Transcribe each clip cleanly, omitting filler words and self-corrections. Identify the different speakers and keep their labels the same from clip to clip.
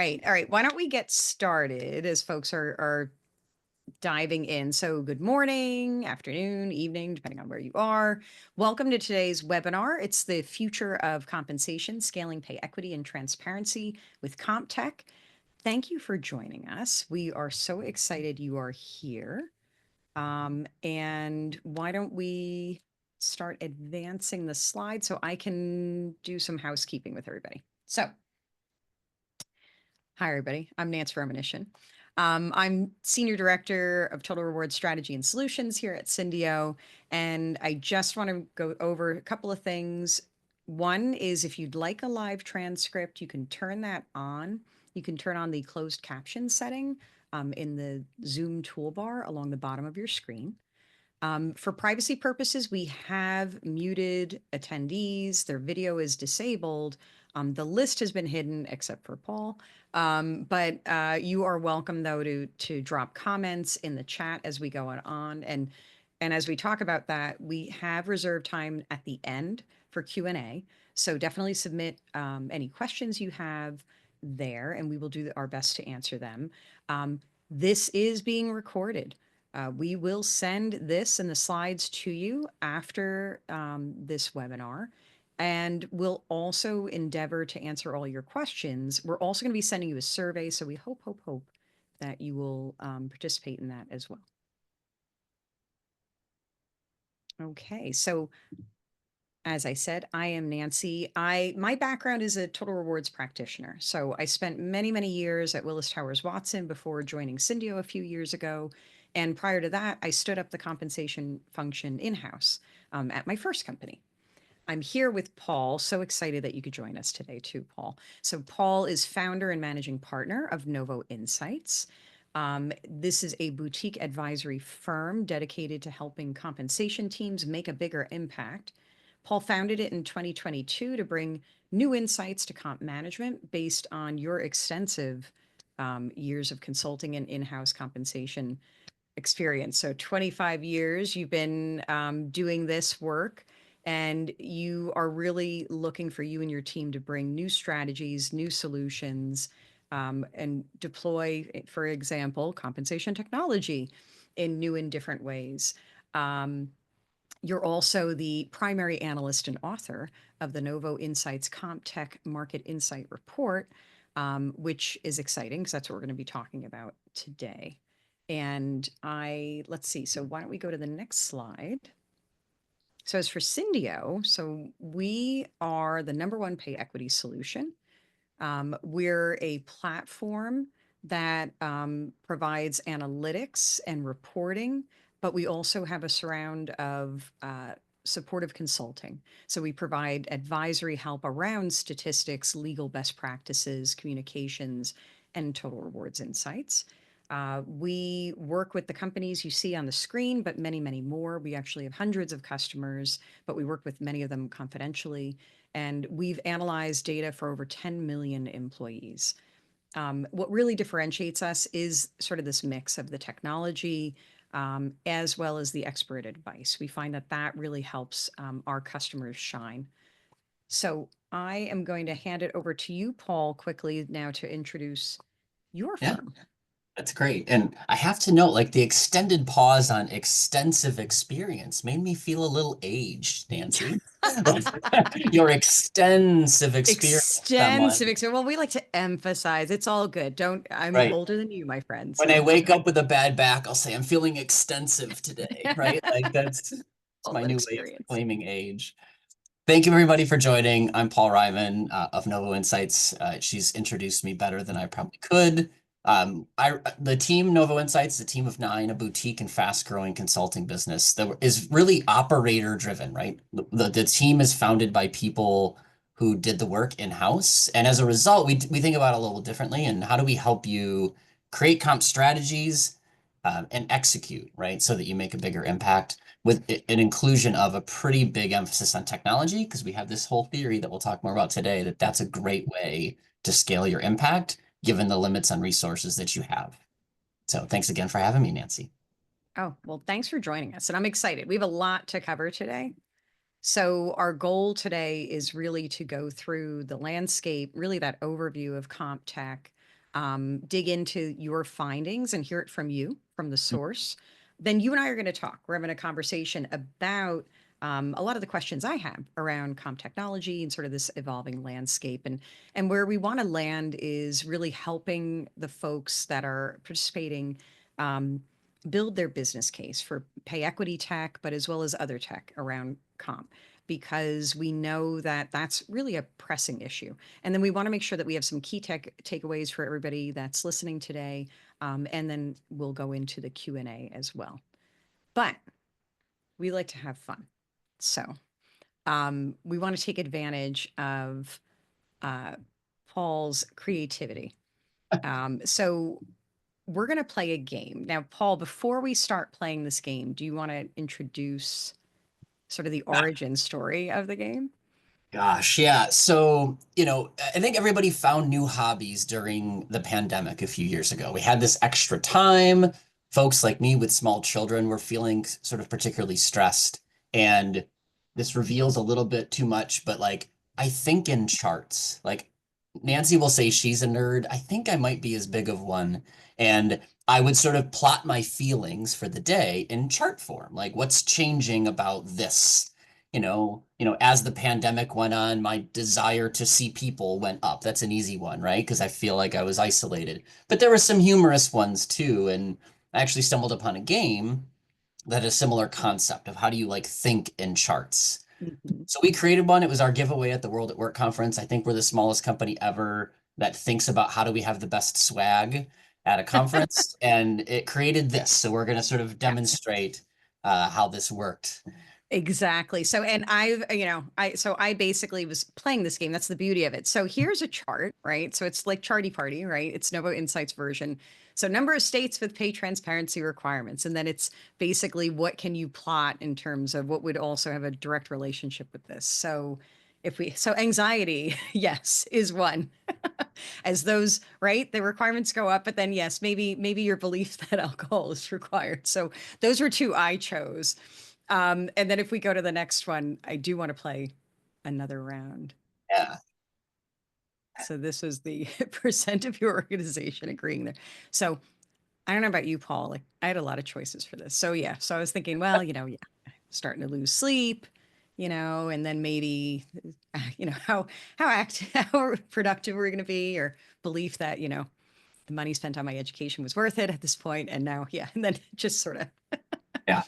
Speaker 1: right. All right. Why don't we get started as folks are diving in? So good morning, afternoon, evening, depending on where you are. Welcome to today's webinar. It's the future of compensation, scaling pay equity and transparency with CompTech. Thank you for joining us. We are so excited you are here. And why don't we start advancing the slide so I can do some housekeeping with everybody. So, hi, everybody. I'm Nancy Romanyshyn. I'm Senior Director of Total Reward Strategy and Solutions here at Syndio, and I just want to go over a couple of things. One is if you'd like a live transcript, you can turn that on. You can turn on the closed caption setting in the Zoom toolbar along the bottom of your screen. For privacy purposes, we have muted attendees. Their video is disabled. The list has been hidden except for Paul. But you are welcome, though, to drop comments in the chat as we go on. And as we talk about that, we have reserved time at the end for Q&A. So definitely submit any questions you have there, and we will do our best to answer them. This is being recorded. We will send this and the slides to you after this webinar, and we'll also endeavor to answer all your questions. We're also going to be sending you a survey, so we hope that you will participate in that as well. Okay, so as I said, I am Nancy. My background is a total rewards practitioner. So I spent many years at Willis Towers Watson before joining Syndio a few years ago. And prior to that, I stood up the compensation function in-house at my first company. I'm here with Paul. So excited that you could join us today too, Paul. So Paul is founder and managing partner of Novo Insights. This is a boutique advisory firm dedicated to helping compensation teams make a bigger impact. Paul founded it in 2022 to bring new insights to comp management based on your extensive years of consulting and in-house compensation experience. So 25 years you've been doing this work, and you are really looking for you and your team to bring new strategies, new solutions, and deploy, for example, compensation technology in new and different ways. You're also the primary analyst and author of the Novo Insights CompTech Market Insight Report, which is exciting because that's what we're going to be talking about today. And let's see, so why don't we go to the next slide? So as for Syndio, so we are the #1 pay equity solution. We're a platform that provides analytics and reporting, but we also have a surround of supportive consulting. So we provide advisory help around statistics, legal best practices, communications, and total rewards insights. We work with the companies you see on the screen, but many more. We actually have hundreds of customers, but we work with many of them confidentially. And we've analyzed data for over 10 million employees. What really differentiates us is sort of this mix of the technology as well as the expert advice. We find that really helps our customers shine. So I am going to hand it over to you, Paul, quickly now to introduce your firm.
Speaker 2: That's great. And I have to note, like, the extended pause on extensive experience made me feel a little aged, Nancy. Your extensive experience.
Speaker 1: Extensive experience. Well, we like to emphasize it's all good. I'm
Speaker 2: Right.
Speaker 1: older than you, my friend.
Speaker 2: When I wake up with a bad back, I'll say I'm feeling extensive today, right? Like that's my new way of claiming age. Thank you, everybody, for joining. I'm Paul Reiman of Novo Insights. She's introduced me better than I probably could. The team, Novo Insights, a team of 9, a boutique and fast-growing consulting business that is really operator-driven, right? The team is founded by people who did the work in-house. And as a result, we think about it a little differently. And how do we help you create comp strategies and execute, right? So that you make a bigger impact, with an inclusion of a pretty big emphasis on technology, because we have this whole theory that we'll talk more about today, that's a great way to scale your impact given the limits on resources that you have. So thanks again for having me, Nancy.
Speaker 1: Oh, well, thanks for joining us. And I'm excited. We have a lot to cover today. So our goal today is really to go through the landscape, really that overview of CompTech, dig into your findings and hear it from you, from the source. Then you and I are going to talk. We're having a conversation about a lot of the questions I have around comp technology and sort of this evolving landscape. And where we want to land is really helping the folks that are participating build their business case for pay equity tech, but as well as other tech around comp, because we know that that's really a pressing issue. And then we want to make sure that we have some key tech takeaways for everybody that's listening today. And then we'll go into the Q&A as well. But we like to have fun. So we want to take advantage of Paul's creativity. So we're going to play a game. Now, Paul, before we start playing this game, do you want to introduce sort of the origin story of the game?
Speaker 2: Gosh, yeah. So, I think everybody found new hobbies during the pandemic a few years ago. We had this extra time. Folks like me with small children were feeling sort of particularly stressed. And this reveals a little bit too much, but like, I think in charts. Like, Nancy will say she's a nerd. I think I might be as big of one. And I would sort of plot my feelings for the day in chart form. Like, what's changing about this? As the pandemic went on, my desire to see people went up. That's an easy one, right? Because I feel like I was isolated. But there were some humorous ones too. And I actually stumbled upon a game that had a similar concept of how do you like think in charts.
Speaker 1: Mhm.
Speaker 2: So we created one. It was our giveaway at the World at Work conference. I think we're the smallest company ever that thinks about how do we have the best swag at a conference. And it created this. So we're going to sort of
Speaker 1: Yeah.
Speaker 2: demonstrate how this worked.
Speaker 1: Exactly. So, and I basically was playing this game. That's the beauty of it. So here's a chart, right? So it's like Charty Party, right? It's Novo Insights version. So number of states with pay transparency requirements. And then it's basically what can you plot in terms of what would also have a direct relationship with this. So so anxiety, yes, is one. As those, right? The requirements go up, but then yes, maybe your belief that alcohol is required. So those were two I chose. And then if we go to the next one, I do want to play another round.
Speaker 2: Yeah.
Speaker 1: So this was the percent of your organization agreeing there. So I don't know about you, Paul. Like I had a lot of choices for this. So yeah. So I was thinking, well, yeah, starting to lose sleep, and then maybe, how active, how productive we're going to be, or belief that, the money spent on my education was worth it at this point. And now, yeah. And then just sort of.
Speaker 2: Yeah.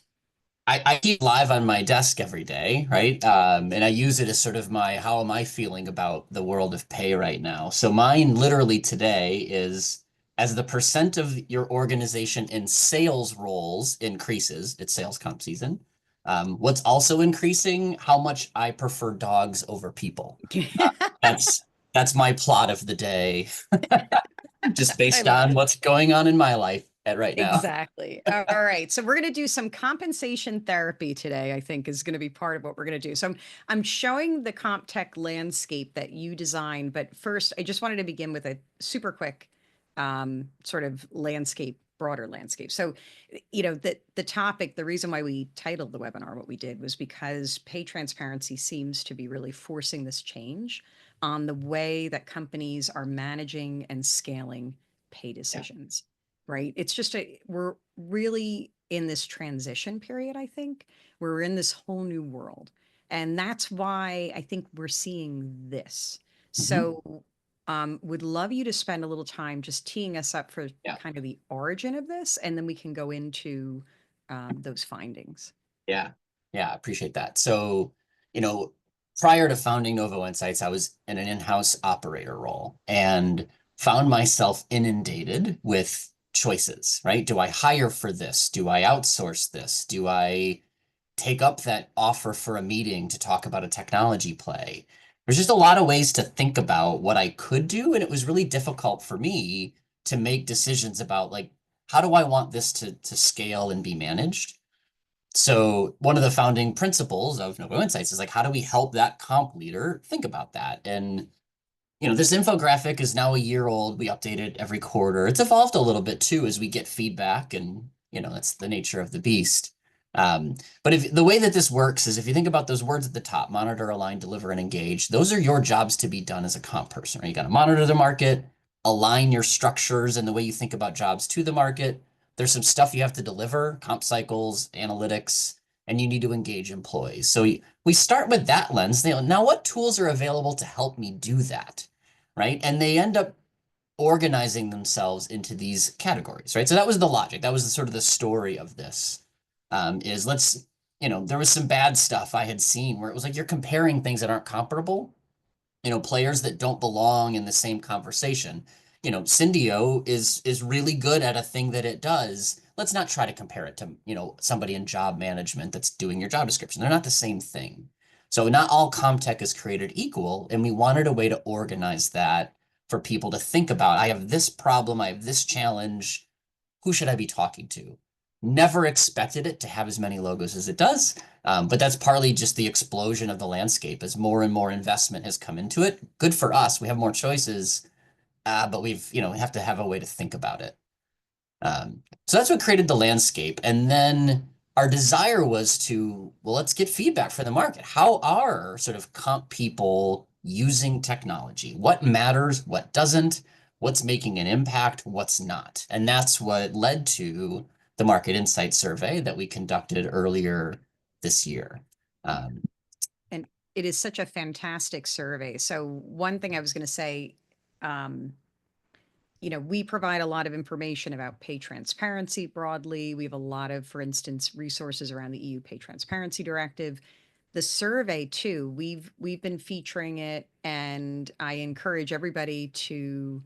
Speaker 2: I keep live on my desk every day, right? And I use it as sort of how am I feeling about the world of pay right now? So mine literally today is as the percent of your organization in sales roles increases, it's sales comp season. What's also increasing, how much I prefer dogs over people. That's that's my plot of the day, just
Speaker 1: I
Speaker 2: based
Speaker 1: love
Speaker 2: on
Speaker 1: it.
Speaker 2: what's going on in my life at right now.
Speaker 1: Exactly. All right. So we're going to do some compensation therapy today, I think is going to be part of what we're going to do. So I'm showing the CompTech landscape that you designed, but first I just wanted to begin with a super quick sort of broader landscape. So, the topic, the reason why we titled the webinar what we did was because pay transparency seems to be really forcing this change on the way that companies are managing and scaling pay
Speaker 2: Yeah.
Speaker 1: decisions, right? It's just we're really in this transition period, I think. We're in this whole new world. And that's why I think we're seeing this.
Speaker 2: Mhm.
Speaker 1: So, would love you to spend a little time just teeing us up for
Speaker 2: Yeah.
Speaker 1: kind of the origin of this, and then we can go into those findings.
Speaker 2: Yeah. Yeah. I appreciate that. So, you know, prior to founding Novo Insights, I was in an in-house operator role and found myself inundated with choices, right? Do I hire for this? Do I outsource this? Do I take up that offer for a meeting to talk about a technology play? There's just a lot of ways to think about what I could do. And it was really difficult for me to make decisions about like, how do I want this to scale and be managed? So one of the founding principles of Novo Insights is like, how do we help that comp leader think about that? And this infographic is now a year old. We update it every quarter. It's evolved a little bit too as we get feedback, and that's the nature of the beast. But if the way that this works is if you think about those words at the top, monitor, align, deliver, and engage, those are your jobs to be done as a comp person, right? You got to monitor the market, align your structures and the way you think about jobs to the market. There's some stuff you have to deliver, comp cycles, analytics, and you need to engage employees. So we start with that lens. Now, what tools are available to help me do that, right? And they end up organizing themselves into these categories, right? So that was the logic. That was sort of the story of this. Is let's, there was some bad stuff I had seen where it was like you're comparing things that aren't comparable, players that don't belong in the same conversation. Syndio is really good at a thing that it does. Let's not try to compare it to, somebody in job management that's doing your job description. They're not the same thing. So not all CompTech is created equal, and we wanted a way to organize that for people to think about. I have this problem, I have this challenge. Who should I be talking to? Never expected it to have as many logos as it does. But that's partly just the explosion of the landscape as more and more investment has come into it. Good for us. We have more choices, but we have to have a way to think about it. So that's what created the landscape. And then our desire was to, well, let's get feedback from the market. How are sort of comp people using technology? What matters? What doesn't? What's making an impact? What's not? And that's what led to the market insight survey that we conducted earlier this year.
Speaker 1: And it is such a fantastic survey. So one thing I was going to say, we provide a lot of information about pay transparency broadly. We have a lot of, for instance, resources around the EU Pay Transparency Directive. The survey too, we've been featuring it, and I encourage everybody to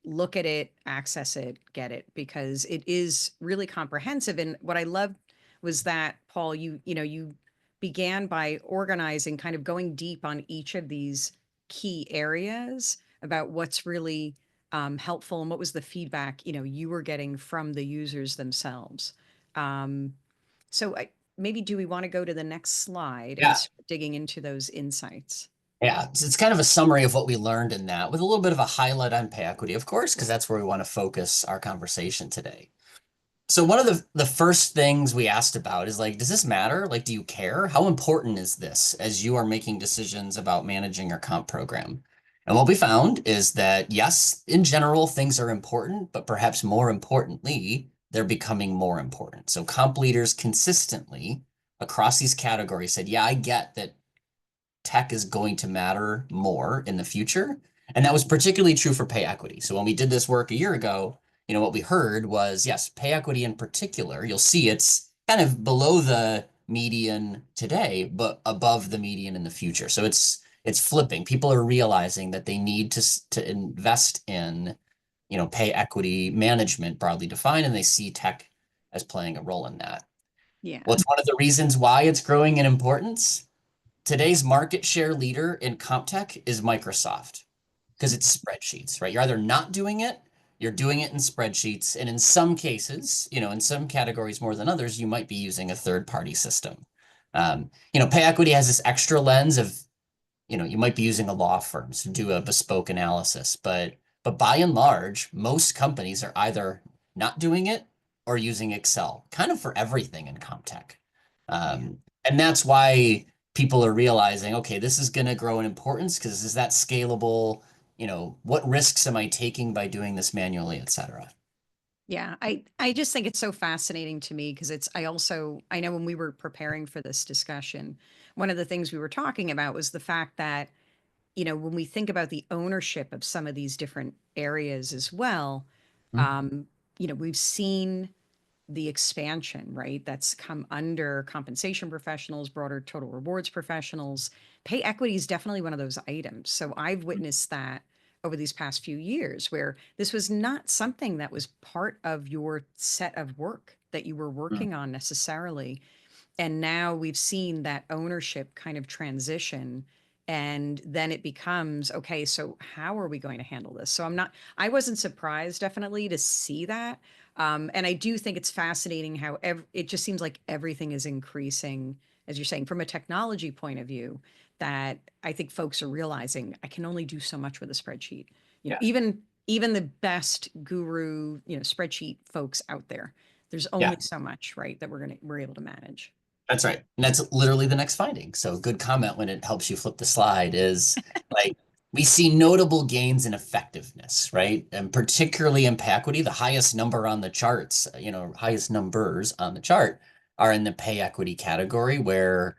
Speaker 1: look at it, access it, get it, because it is really comprehensive. And what I loved was that, Paul, you began by organizing, kind of going deep on each of these key areas about what's really helpful and what was the feedback you were getting from the users themselves. So maybe do we want to go to the next slide and
Speaker 2: Yeah.
Speaker 1: start digging into those insights?
Speaker 2: Yeah, it's kind of a summary of what we learned in that with a little bit of a highlight on pay equity, of course, because that's where we want to focus our conversation today. So one of the first things we asked about is like, does this matter? Like, do you care? How important is this as you are making decisions about managing your comp program? And what we found is that yes, in general, things are important, but perhaps more importantly, they're becoming more important. So comp leaders consistently across these categories said, yeah, I get that tech is going to matter more in the future. And that was particularly true for pay equity. So when we did this work a year ago, what we heard was, yes, pay equity in particular, you'll see it's kind of below the median today, but above the median in the future. So it's flipping. People are realizing that they need to invest in, pay equity management broadly defined, and they see tech as playing a role in that.
Speaker 1: Yeah.
Speaker 2: What's one of the reasons why it's growing in importance? Today's market share leader in CompTech is Microsoft because it's spreadsheets, right? You're either not doing it, you're doing it in spreadsheets, and in some cases, in some categories more than others, you might be using a third-party system. Pay equity has this extra lens of, you might be using a law firm to do a bespoke analysis, but by and large, most companies are either not doing it or using Excel, kind of for everything in CompTech. And that's why people are realizing, okay, this is going to grow in importance because is that scalable? What risks am I taking by doing this manually, et cetera?
Speaker 1: Yeah, I just think it's so fascinating to me because I know when we were preparing for this discussion, one of the things we were talking about was the fact that, when we think about the ownership of some of these different areas as well,
Speaker 2: Mhm.
Speaker 1: um, we've seen the expansion, right? That's come under compensation professionals, broader total rewards professionals. Pay equity is definitely one of those items. So I've witnessed that over these past few years where this was not something that was part of your set of work that you were working on necessarily. And now we've seen that ownership kind of transition. And then it becomes, okay, so how are we going to handle this? So I wasn't surprised definitely to see that. And I do think it's fascinating how it just seems like everything is increasing, as you're saying, from a technology point of view, that I think folks are realizing I can only do so much with a spreadsheet.
Speaker 2: Yeah.
Speaker 1: Even the best guru, spreadsheet folks out there, there's only so much, right, that we're able to manage.
Speaker 2: That's right. And that's literally the next finding. So good comment when it helps you flip the slide is like we see notable gains in effectiveness, right? And particularly in pay equity, the highest number on the charts, highest numbers on the chart are in the pay equity category where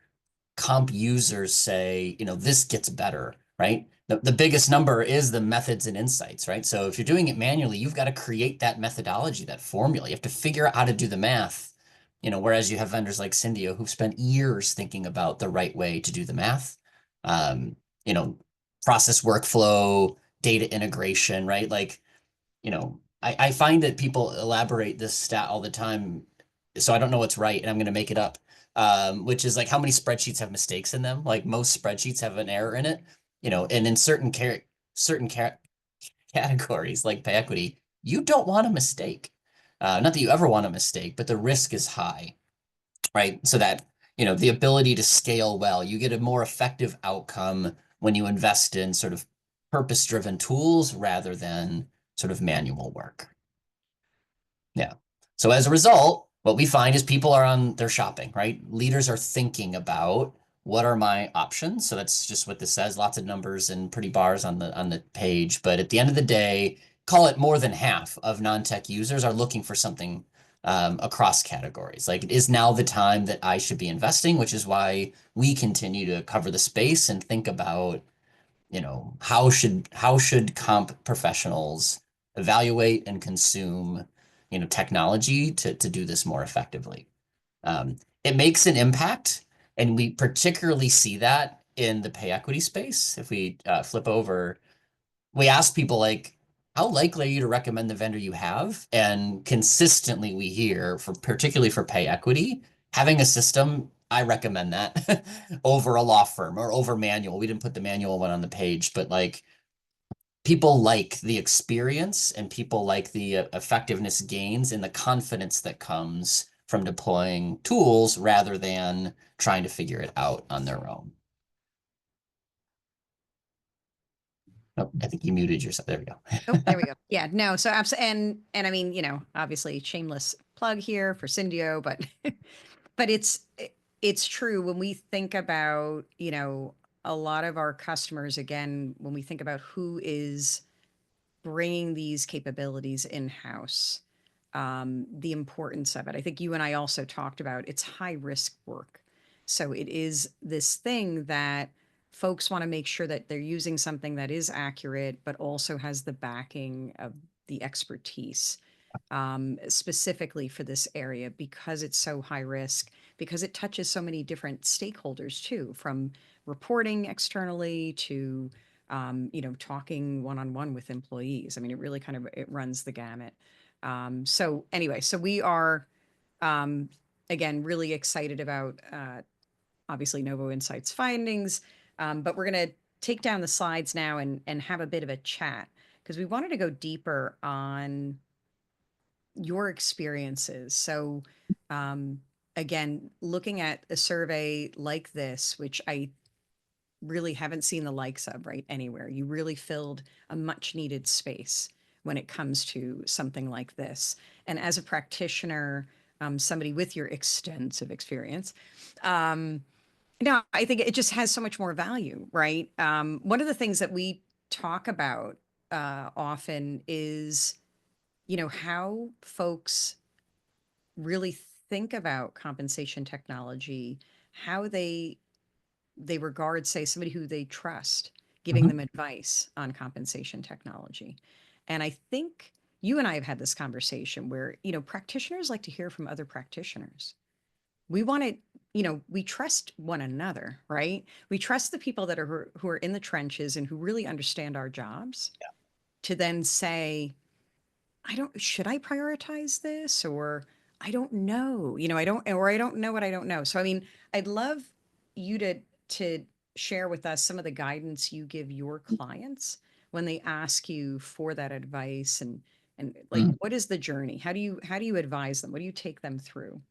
Speaker 2: comp users say, this gets better, right? The biggest number is the methods and insights, right? So if you're doing it manually, you've got to create that methodology, that formula. You have to figure out how to do the math, whereas you have vendors like Syndio who've spent years thinking about the right way to do the math. Um, you know, Process workflow, data integration, right? Like, I find that people elaborate this stat all the time. So I don't know what's right, and I'm going to make it up, which is like how many spreadsheets have mistakes in them. Like most spreadsheets have an error in it, and in certain categories like pay equity, you don't want a mistake. Not that you ever want a mistake, but the risk is high, right? So that, the ability to scale well, you get a more effective outcome when you invest in sort of purpose-driven tools rather than sort of manual work. Yeah. So as a result, what we find is people are on their shopping, right? Leaders are thinking about what are my options. So that's just what this says, lots of numbers and pretty bars on the page. But at the end of the day, call it more than half of non-tech users are looking for something across categories. Like, it is now the time that I should be investing, which is why we continue to cover the space and think about, how should comp professionals evaluate and consume, technology to do this more effectively. It makes an impact, and we particularly see that in the pay equity space. If we flip over, we ask people like, how likely are you to recommend the vendor you have? And consistently we hear, particularly for pay equity, having a system, I recommend that over a law firm or over manual. We didn't put the manual one on the page, but like people like the experience and people like the effectiveness gains and the confidence that comes from deploying tools rather than trying to figure it out on their own. Oh, I think you muted yourself. There we go.
Speaker 1: Oh, there we go. Yeah, no, so and I mean, obviously shameless plug here for Syndio, but but it's true when we think about, a lot of our customers, again, when we think about who is bringing these capabilities in-house, the importance of it. I think you and I also talked about it's high risk work. So it is this thing that folks want to make sure that they're using something that is accurate, but also has the backing of the expertise, specifically for this area because it's so high risk, because it touches so many different stakeholders too, from reporting externally to talking one-on-one with employees. I mean, it really kind of it runs the gamut. So anyway, so we are again really excited about obviously Novo Insights findings, but we're going to take down the slides now and have a bit of a chat because we wanted to go deeper on your experiences. So again, looking at a survey like this, which I really haven't seen the likes of right anywhere. You really filled a much needed space when it comes to something like this. And as a practitioner, somebody with your extensive experience, no, I think it just has so much more value, right? One of the things that we talk about often is, how folks really think about compensation technology, how they regard, say, somebody who they trust, giving
Speaker 2: Mhm.
Speaker 1: them advice on compensation technology. And I think you and I have had this conversation where, practitioners like to hear from other practitioners. We want to, we trust one another, right? We trust the people that are who are in the trenches and who really understand our jobs to then say, should I prioritize this? Or I don't know, I don't know what I don't know. So, I mean, I'd love you to share with us some of the guidance you give your clients when they ask you for that advice and like,
Speaker 2: Mm.
Speaker 1: what is the journey? How do you advise them? What do you take them through?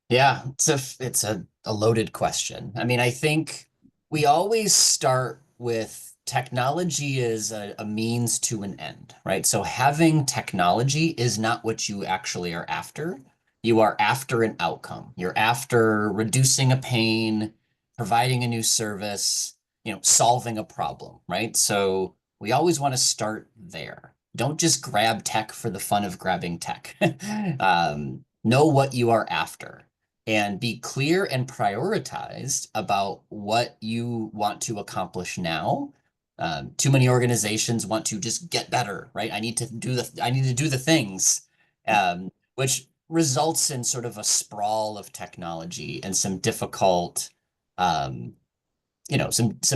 Speaker 2: Yeah, it's a loaded question. I mean, I think we always start with technology is a means to an end, right? So having technology is not what you actually are after. You are after an outcome. You're after reducing a pain, providing a new service. solving a problem, right? So we always want to start there. Don't just grab tech for the fun of grabbing tech. Know what you are after and be clear and prioritized about what you want to accomplish now. Too many organizations want to just get better, right? I need to do the things, which results in sort of a sprawl of technology and some difficult, some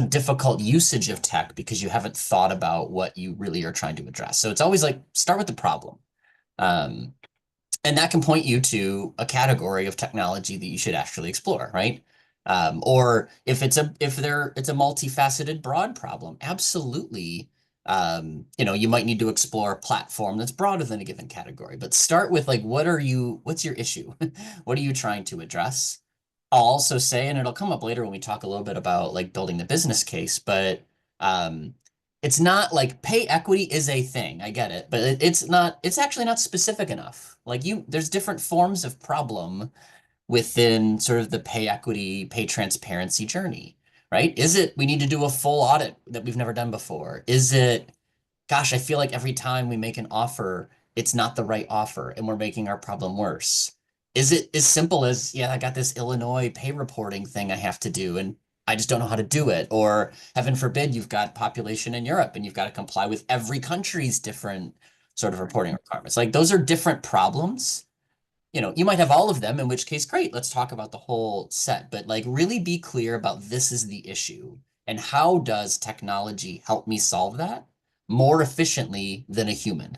Speaker 2: difficult usage of tech because you haven't thought about what you really are trying to address. So it's always like start with the problem. Um, and that can point you to a category of technology that you should actually explore, right? Or if it's a multifaceted, broad problem, absolutely. You might need to explore a platform that's broader than a given category, but start with like, what's your issue? What are you trying to address? I'll also say, and it'll come up later when we talk a little bit about like building the business case, but um, it's not like pay equity is a thing. I get it, but it's actually not specific enough. Like there's different forms of problem within sort of the pay equity, pay transparency journey, right? Is it we need to do a full audit that we've never done before? Is it, gosh, I feel like every time we make an offer, it's not the right offer and we're making our problem worse? Is it as simple as, yeah, I got this Illinois pay reporting thing I have to do and I just don't know how to do it? Or heaven forbid, you've got population in Europe and you've got to comply with every country's different sort of reporting requirements. Like those are different problems. You might have all of them, in which case, great, let's talk about the whole set, but like really be clear about this is the issue and how does technology help me solve that more efficiently than a human,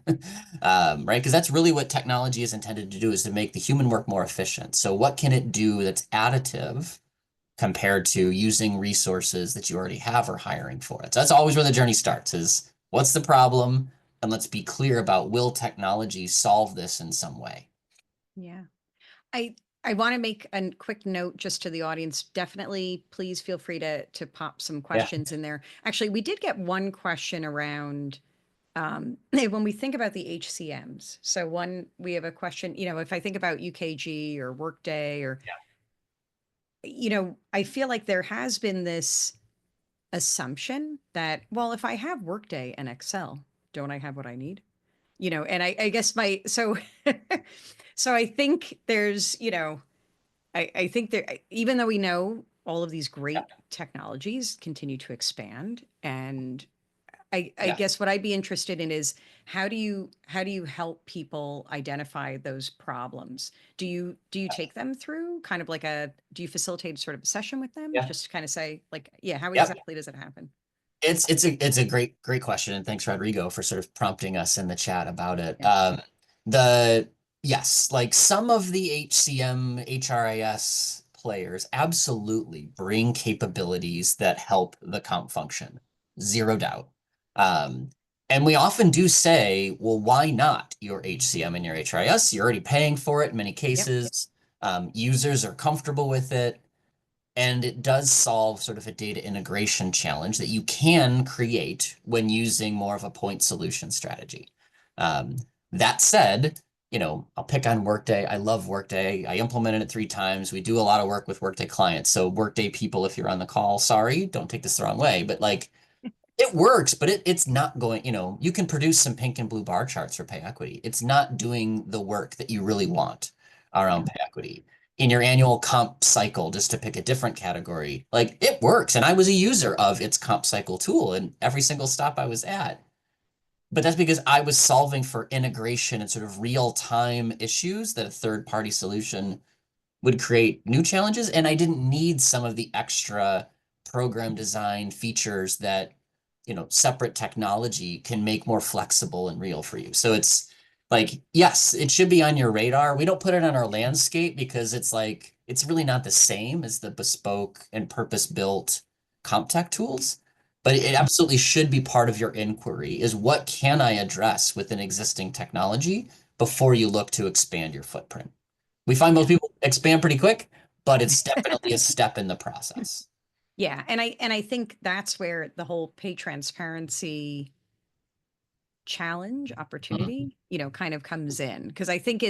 Speaker 2: right? Because that's really what technology is intended to do, is to make the human work more efficient. So what can it do that's additive compared to using resources that you already have or hiring for it? So that's always where the journey starts, is what's the problem? And let's be clear about, will technology solve this in some way?
Speaker 1: Yeah. I want to make a quick note just to the audience. Definitely, please feel free to pop some
Speaker 2: Yeah.
Speaker 1: questions in there. Actually, we did get one question around when we think about the HCMs. So we have a question, if I think about UKG or Workday or, I feel like there has been this assumption that, well, if I have Workday and Excel, don't I have what I need? And I guess so I think there's, I think there, even though we know all of these great technologies continue to expand, and I
Speaker 2: Yeah.
Speaker 1: guess what I'd be interested in is how do you help people identify those problems? Do you take them through kind of like do you facilitate sort of a session with them
Speaker 2: Yeah.
Speaker 1: just to kind of say like, yeah, how
Speaker 2: Yep.
Speaker 1: exactly does it happen?
Speaker 2: It's a great question, and thanks Rodrigo for sort of prompting us in the chat about it.
Speaker 1: Yeah.
Speaker 2: The Yes, like some of the HCM HRIS players absolutely bring capabilities that help the comp function, zero doubt. Um, and we often do say, well, why not your HCM and your HRIS? You're already paying for it in many
Speaker 1: Yep.
Speaker 2: cases. Users are comfortable with it. And it does solve sort of a data integration challenge that you can create when using more of a point solution strategy. Um, that said, I'll pick on Workday. I love Workday. I implemented it 3 times. We do a lot of work with Workday clients. So Workday people, if you're on the call, sorry, don't take this the wrong way, but like it works, but it's not going, you can produce some pink and blue bar charts for pay equity. It's not doing the work that you really want around pay equity. In your annual comp cycle, just to pick a different category, like it works. And I was a user of its comp cycle tool in every single stop I was at. But that's because I was solving for integration and sort of real-time issues that a third-party solution would create new challenges. And I didn't need some of the extra program design features that, separate technology can make more flexible and real for you. So it's like, yes, it should be on your radar. We don't put it on our landscape because it's like, it's really not the same as the bespoke and purpose-built CompTech tools. But it absolutely should be part of your inquiry, is what can I address with an existing technology before you look to expand your footprint? We find most people expand pretty quick, but it's definitely a step in the process.
Speaker 1: Yeah, and I think that's where the whole pay transparency challenge
Speaker 2: Mhm.
Speaker 1: opportunity, kind of comes in, because I think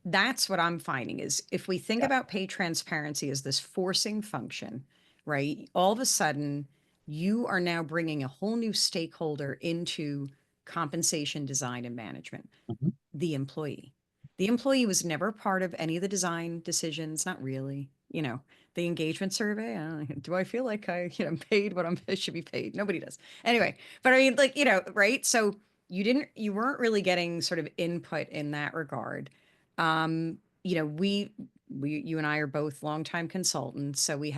Speaker 1: that's what I'm finding is if we think
Speaker 2: Yeah.
Speaker 1: about pay transparency as this forcing function, right? All of a sudden, you are now bringing a whole new stakeholder into compensation design and management,
Speaker 2: Mhm.
Speaker 1: the employee. The employee was never part of any of the design decisions, not really. The engagement survey, do I feel like I'm paid what I should be paid? Nobody does. Anyway, but I mean, like, right? So you weren't really getting sort of input in that regard. You and I are both longtime consultants, so we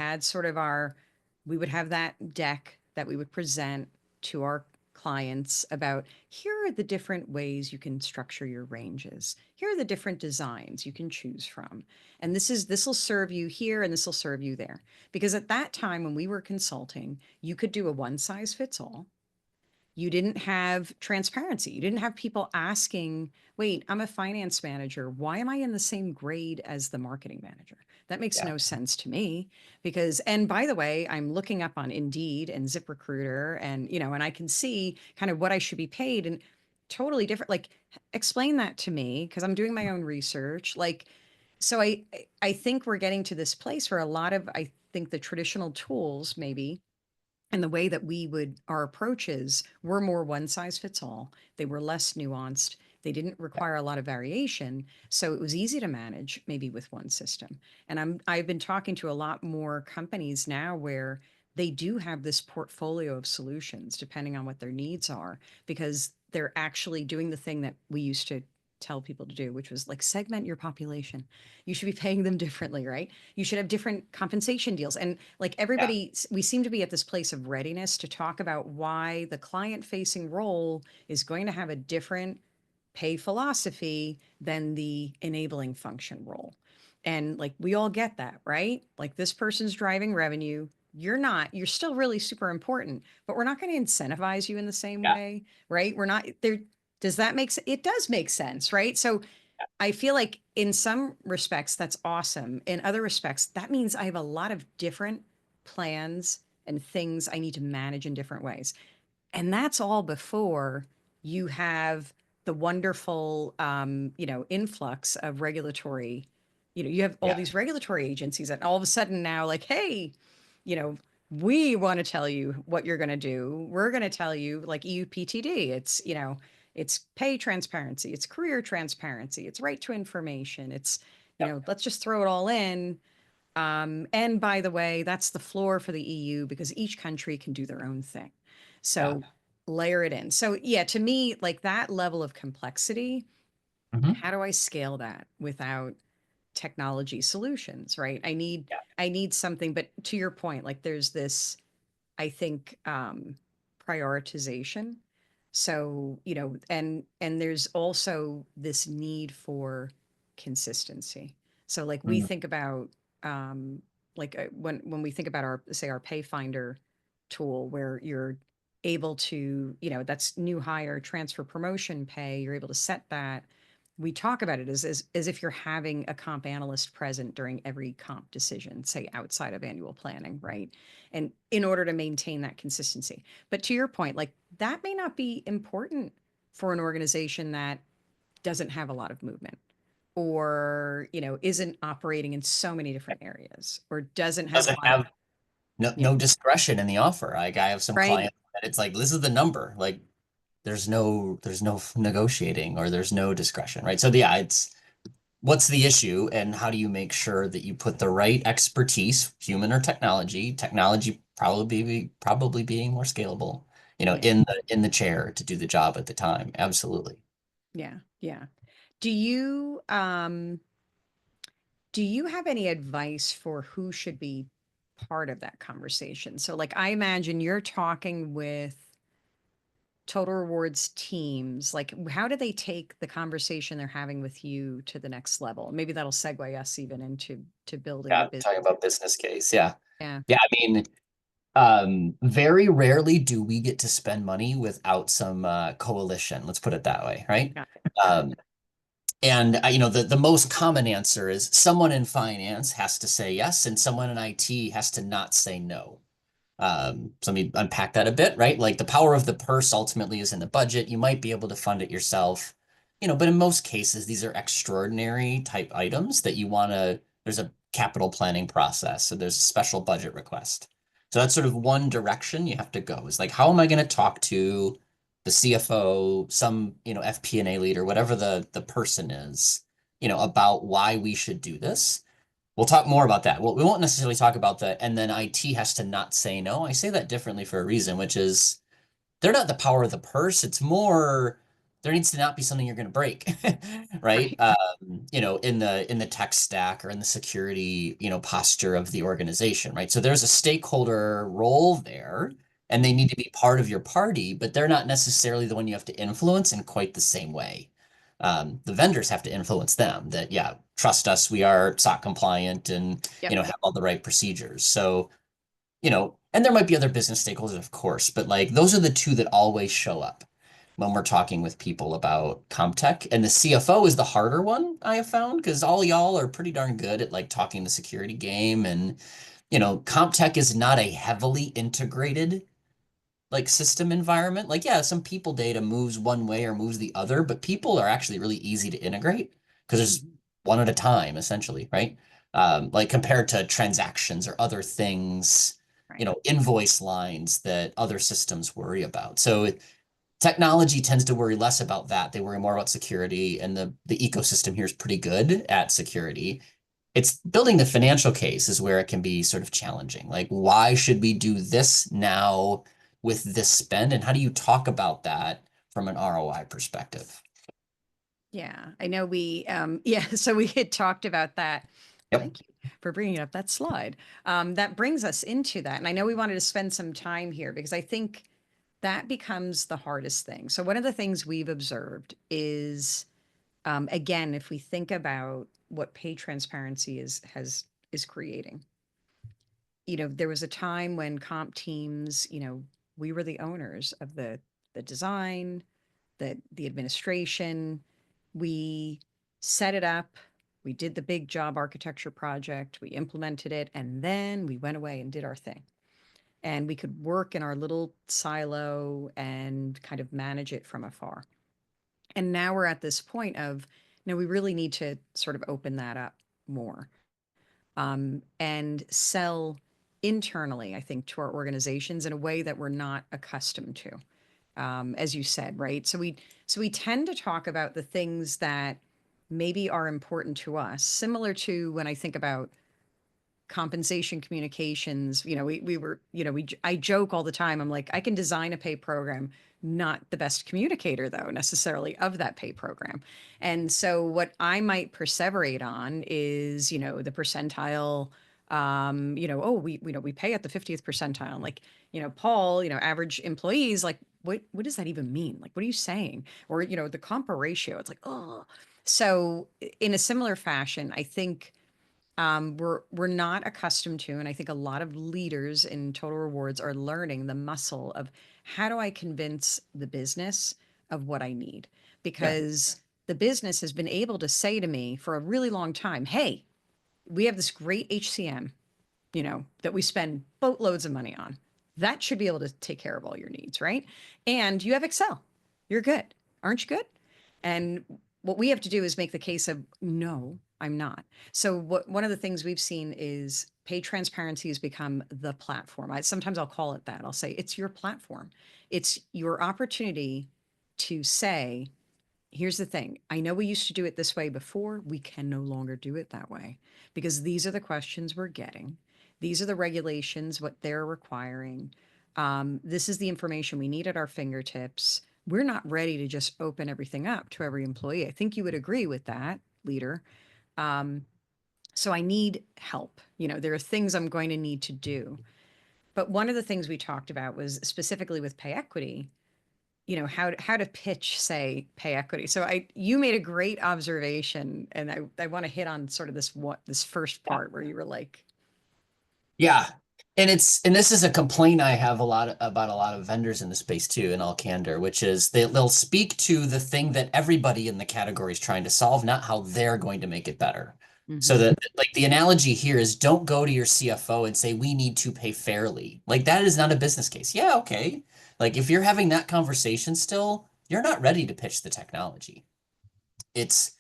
Speaker 1: would have that deck that we would present to our clients about, here are the different ways you can structure your ranges. Here are the different designs you can choose from. And this will serve you here and this will serve you there. Because at that time when we were consulting, you could do a one size fits all. You didn't have transparency. You didn't have people asking, wait, I'm a finance manager. Why am I in the same grade as the marketing manager? That makes
Speaker 2: Yeah.
Speaker 1: no sense to me because, and by the way, I'm looking up on Indeed and ZipRecruiter and I can see kind of what I should be paid and totally different. Like, explain that to me because I'm doing my own research. Like, so I think we're getting to this place where I think the traditional tools maybe and the way that our approaches were more one size fits all. They were less nuanced. They didn't require a lot of variation. So it was easy to manage maybe with one system. And I've been talking to a lot more companies now where they do have this portfolio of solutions depending on what their needs are, because they're actually doing the thing that we used to tell people to do, which was like segment your population. You should be paying them differently, right? You should have different compensation deals. And like
Speaker 2: Yeah.
Speaker 1: everybody, we seem to be at this place of readiness to talk about why the client facing role is going to have a different pay philosophy than the enabling function role. And like we all get that, right? Like this person's driving revenue. You're not, you're still really super important, but we're not going to incentivize you in the same
Speaker 2: Yeah.
Speaker 1: way, right? We're not there. Does that make sense? It does make sense, right? So I feel like in some respects that's awesome. In other respects, that means I have a lot of different plans and things I need to manage in different ways. And that's all before you have the wonderful, influx of regulatory. You have all
Speaker 2: Yeah.
Speaker 1: these regulatory agencies that all of a sudden now, like, hey, you know, we want to tell you what you're going to do. We're going to tell you, like EUPTD. It's pay transparency, it's career transparency, it's right to information.
Speaker 2: Yep.
Speaker 1: Let's just throw it all in. And by the way, that's the floor for the EU because each country can do their own thing.
Speaker 2: Yeah.
Speaker 1: So layer it in. So yeah, to me, like that level of complexity,
Speaker 2: Mhm.
Speaker 1: how do I scale that without technology solutions, right? I need something, but to your point, like there's this, I think, prioritization. So, and there's also this need for consistency. So like we
Speaker 2: Mm.
Speaker 1: think about when we think about our, say, our Payfinder tool where you're able to, that's new hire, transfer, promotion pay, you're able to set that. We talk about it as if you're having a comp analyst present during every comp decision, say outside of annual planning, right? And in order to maintain that consistency. But to your point, like that may not be important for an organization that doesn't have a lot of movement or, isn't operating in so many different areas or doesn't have a
Speaker 2: Doesn't
Speaker 1: lot of,
Speaker 2: have
Speaker 1: yeah,
Speaker 2: no discretion in the offer. Like I have some
Speaker 1: right?
Speaker 2: clients that it's like, this is the number. Like there's no negotiating or there's no discretion, right? So yeah, it's what's the issue and how do you make sure that you put the right expertise, human or technology probably being more scalable,
Speaker 1: Yeah.
Speaker 2: in the chair to do the job at the time. Absolutely.
Speaker 1: Yeah. Yeah. Do you do you have any advice for who should be part of that conversation? So like I imagine you're talking with Total Rewards teams. Like how do they take the conversation they're having with you to the next level? Maybe that'll segue us even into to building the
Speaker 2: Yeah,
Speaker 1: business.
Speaker 2: talking about business case. Yeah.
Speaker 1: Yeah.
Speaker 2: Yeah, I mean, very rarely do we get to spend money without some coalition. Let's put it that way, right?
Speaker 1: Got it.
Speaker 2: Um, and the most common answer is someone in finance has to say yes, and someone in IT has to not say no. So let me unpack that a bit, right? Like the power of the purse ultimately is in the budget. You might be able to fund it yourself, but in most cases, these are extraordinary type items that there's a capital planning process. So there's a special budget request. So that's sort of one direction you have to go. Is like, how am I going to talk to the CFO, some, FP&A leader, whatever the person is, about why we should do this. We'll talk more about that. Well, we won't necessarily talk about that. And then IT has to not say no. I say that differently for a reason, which is they're not the power of the purse. It's more there needs to not be something you're going to break, right?
Speaker 1: Right.
Speaker 2: In the tech stack or in the security, posture of the organization, right? So there's a stakeholder role there, and they need to be part of your party, but they're not necessarily the one you have to influence in quite the same way. The vendors have to influence them that, yeah, trust us, we are SOC compliant and,
Speaker 1: Yep.
Speaker 2: have all the right procedures. So and there might be other business stakeholders, of course, but like those are the two that always show up when we're talking with people about CompTech. And the CFO is the harder one I have found because all y'all are pretty darn good at like talking the security game. And, CompTech is not a heavily integrated like system environment. Like, yeah, some people data moves one way or moves the other, but people are actually really easy to integrate because there's
Speaker 1: Mhm.
Speaker 2: one at a time, essentially, right? Like compared to transactions or other things,
Speaker 1: Right.
Speaker 2: invoice lines that other systems worry about. So technology tends to worry less about that. They worry more about security, and the ecosystem here is pretty good at security. It's building the financial case is where it can be sort of challenging. Like, why should we do this now with this spend? And how do you talk about that from an ROI perspective?
Speaker 1: Yeah, I know yeah, so we had talked about that.
Speaker 2: Yep.
Speaker 1: Thank you for bringing up that slide. That brings us into that. And I know we wanted to spend some time here because I think that becomes the hardest thing. So one of the things we've observed is, again, if we think about what pay transparency is creating, there was a time when comp teams, we were the owners of the design, the administration. We set it up. We did the big job architecture project. We implemented it, and then we went away and did our thing. And we could work in our little silo and kind of manage it from afar. And now we're at this point of, we really need to sort of open that up more, and sell internally, I think, to our organizations in a way that we're not accustomed to, as you said, right? So we tend to talk about the things that maybe are important to us, similar to when I think about compensation communications. We were, I joke all the time. I'm like, I can design a pay program, not the best communicator though, necessarily of that pay program. And so what I might perseverate on is, the percentile, oh, we pay at the 50th percentile. And like, Paul, average employees, like, what does that even mean? Like, what are you saying? Or, the comp ratio, it's like, oh, so in a similar fashion, I think, we're not accustomed to, and I think a lot of leaders in total rewards are learning the muscle of how do I convince the business of what I need?
Speaker 2: Yeah.
Speaker 1: Because the business has been able to say to me for a really long time, hey, we have this great HCM, that we spend boatloads of money on. That should be able to take care of all your needs, right? And you have Excel. You're good. Aren't you good? And what we have to do is make the case of no, I'm not. So one of the things we've seen is pay transparency has become the platform. Sometimes I'll call it that. I'll say it's your platform. It's your opportunity to say, here's the thing. I know we used to do it this way before. We can no longer do it that way because these are the questions we're getting. These are the regulations, what they're requiring. This is the information we need at our fingertips. We're not ready to just open everything up to every employee. I think you would agree with that, leader. Um, so I need help. There are things I'm going to need to do. But one of the things we talked about was specifically with pay equity, how to pitch, say, pay equity. So you made a great observation, and I want to hit on sort of this first part where you were like,
Speaker 2: Yeah. And this is a complaint I have about a lot of vendors in the space too, in all candor, which is they'll speak to the thing that everybody in the category is trying to solve, not how they're going to make it better. So
Speaker 1: mm-hmm,
Speaker 2: that like the analogy here is don't go to your CFO and say we need to pay fairly. Like that is not a business case. Yeah, okay. Like if you're having that conversation still, you're not ready to pitch the technology. It's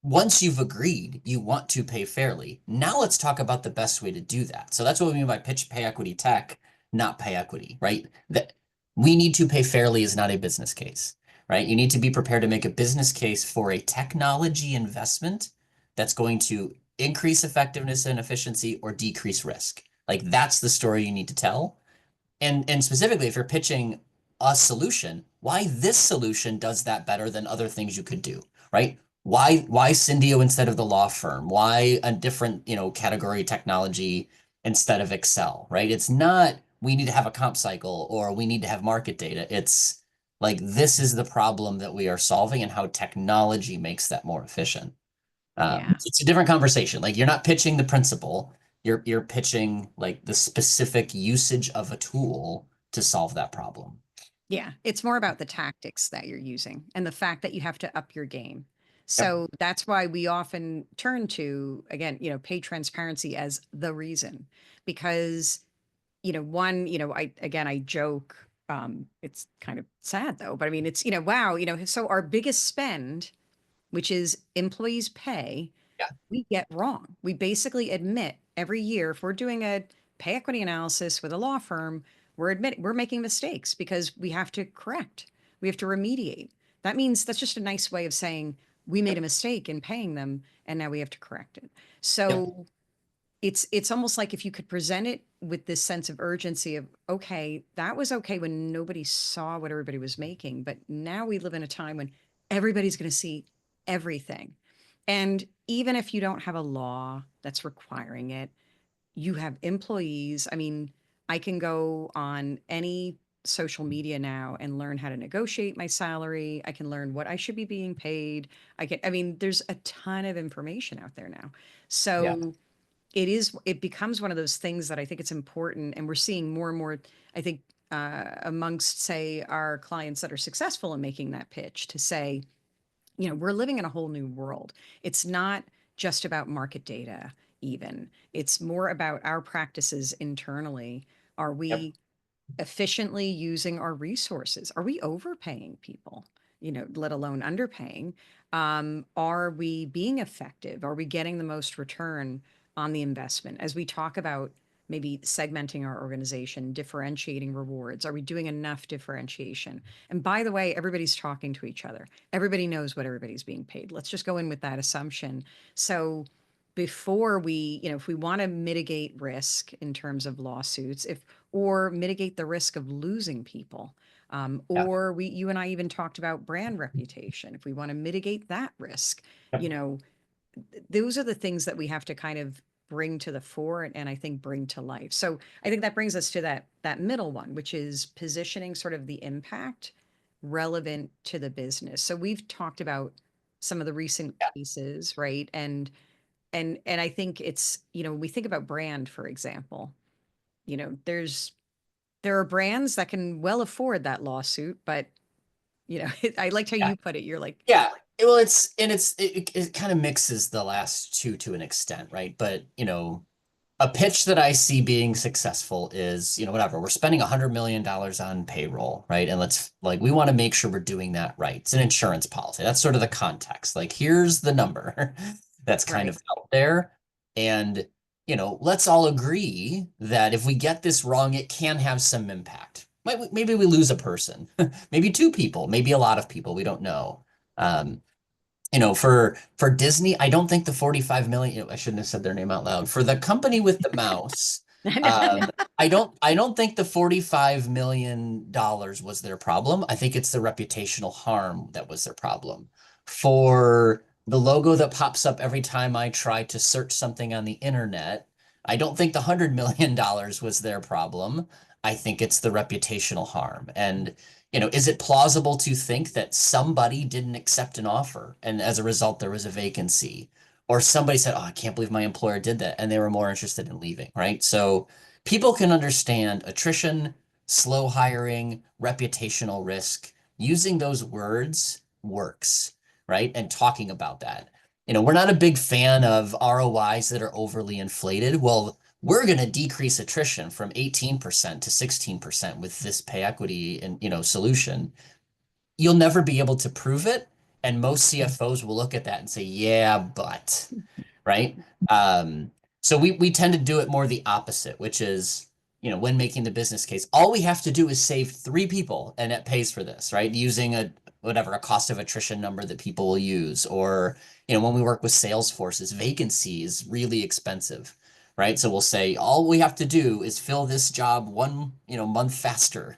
Speaker 2: once you've agreed you want to pay fairly, now let's talk about the best way to do that. So that's what we mean by pitch pay equity tech, not pay equity, right? That we need to pay fairly is not a business case, right? You need to be prepared to make a business case for a technology investment that's going to increase effectiveness and efficiency or decrease risk. Like that's the story you need to tell. And specifically, if you're pitching a solution, why this solution does that better than other things you could do, right? Why Syndio instead of the law firm? Why a different, category technology instead of Excel, right? It's not we need to have a comp cycle or we need to have market data. It's like this is the problem that we are solving and how technology makes that more efficient.
Speaker 1: Yeah.
Speaker 2: It's a different conversation. Like you're not pitching the principle, you're pitching like the specific usage of a tool to solve that problem.
Speaker 1: Yeah, it's more about the tactics that you're using and the fact that you have to up your game.
Speaker 2: Yep.
Speaker 1: So that's why we often turn to, again, pay transparency as the reason. Because, one, I joke, it's kind of sad though, but I mean, it's, wow, so our biggest spend, which is employees' pay,
Speaker 2: Yeah.
Speaker 1: we get wrong. We basically admit every year, if we're doing a pay equity analysis with a law firm, we're making mistakes because we have to correct. We have to remediate. That means that's just a nice way of saying we made a
Speaker 2: Yep.
Speaker 1: mistake in paying them and now we have to correct it.
Speaker 2: Yep.
Speaker 1: So it's almost like if you could present it with this sense of urgency of, okay, that was okay when nobody saw what everybody was making, but now we live in a time when everybody's going to see everything. And even if you don't have a law that's requiring it, you have employees. I mean, I can go on any social media now and learn how to negotiate my salary. I can learn what I should be being paid. I mean, there's a ton of information out there now.
Speaker 2: Yeah.
Speaker 1: So it becomes one of those things that I think it's important. And we're seeing more and more, I think, amongst, say, our clients that are successful in making that pitch to say, we're living in a whole new world. It's not just about market data, even. It's more about our practices internally. Are
Speaker 2: Yep.
Speaker 1: we efficiently using our resources? Are we overpaying people? Let alone underpaying. Are we being effective? Are we getting the most return on the investment? As we talk about maybe segmenting our organization, differentiating rewards, are we doing enough differentiation? And by the way, everybody's talking to each other. Everybody knows what everybody's being paid. Let's just go in with that assumption. So before we, if we want to mitigate risk in terms of lawsuits, if or mitigate the risk of losing people.
Speaker 2: Yeah.
Speaker 1: Or you and I even talked about brand reputation. If we want to mitigate that risk,
Speaker 2: Yep.
Speaker 1: you know, those are the things that we have to kind of bring to the fore and I think bring to life. So I think that brings us to that middle one, which is positioning sort of the impact relevant to the business. So we've talked about some of the recent
Speaker 2: Yeah.
Speaker 1: cases, right? And I think it's, when we think about brand, for example, there are brands that can well afford that lawsuit, but I liked how
Speaker 2: Yeah.
Speaker 1: you put it. You're like,
Speaker 2: Yeah. Well, it kind of mixes the last two to an extent, right? But, a pitch that I see being successful is, whatever, we're spending $100 million on payroll, right? And we want to make sure we're doing that right. It's an insurance policy. That's sort of the context. Like, here's the number that's kind
Speaker 1: right,
Speaker 2: of out there. And, let's all agree that if we get this wrong, it can have some impact. Maybe we lose a person, maybe two people, maybe a lot of people. We don't know. Um, for Disney, I don't think the 45 million, I shouldn't have said their name out loud. For the company with the mouse, um, I don't think the $45 million was their problem. I think it's the reputational harm that was their problem. For the logo that pops up every time I try to search something on the internet, I don't think the $100 million was their problem. I think it's the reputational harm. And is it plausible to think that somebody didn't accept an offer and as a result there was a vacancy? Or somebody said, "Oh, I can't believe my employer did that," and they were more interested in leaving, right? So people can understand attrition, slow hiring, reputational risk. Using those words works, right? And talking about that. We're not a big fan of ROIs that are overly inflated. Well, we're going to decrease attrition from 18% to 16% with this pay equity and solution. You'll never be able to prove it. And most CFOs will look at that and say, yeah, but, right? Um, so we tend to do it more the opposite, which is, when making the business case, all we have to do is save 3 people and it pays for this, right? Using a cost of attrition number that people will use. Or, when we work with Salesforce's vacancy is really expensive, right? So we'll say, all we have to do is fill this job one, month faster,